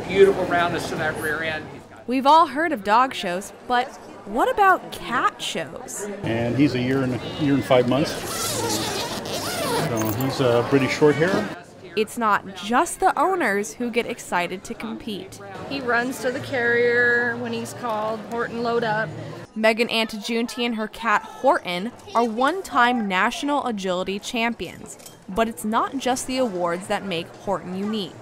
beautiful roundness to that rear end. We've all heard of dog shows, but what about cat shows? And he's a year and 5 months. So he's a British short hair. It's not just the owners who get excited to compete. He runs to the carrier when he's called, Horton load up. Megan Antajunti and her cat Horton are one-time national agility champions. But it's not just the awards that make Horton unique.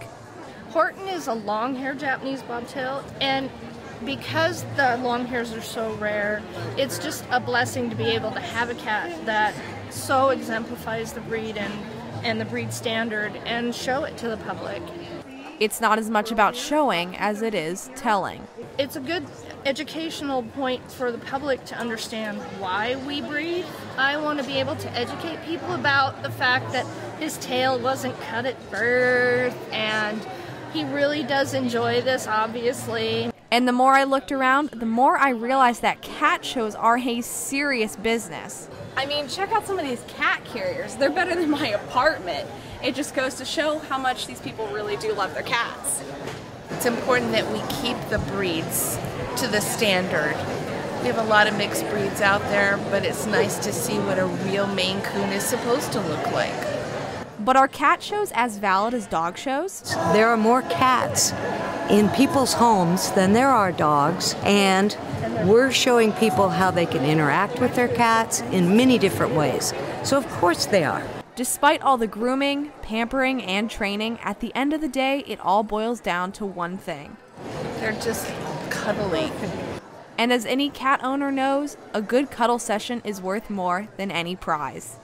Horton is a long-haired Japanese bobtail, and because the long hairs are so rare, it's just a blessing to be able to have a cat that so exemplifies the breed and the breed standard and show it to the public. It's not as much about showing as it is telling. It's a good educational point for the public to understand why we breed. I want to be able to educate people about the fact that his tail wasn't cut at birth, and he really does enjoy this, obviously. And the more I looked around, the more I realized that cat shows are a serious business. I mean, check out some of these cat carriers. They're better than my apartment. It just goes to show how much these people really do love their cats. It's important that we keep the breeds to the standard. We have a lot of mixed breeds out there, but it's nice to see what a real Maine Coon is supposed to look like. But are cat shows as valid as dog shows? There are more cats in people's homes than there are dogs, and we're showing people how they can interact with their cats in many different ways. So of course they are. Despite all the grooming, pampering, and training, at the end of the day, it all boils down to one thing. They're just cuddly. And as any cat owner knows, a good cuddle session is worth more than any prize.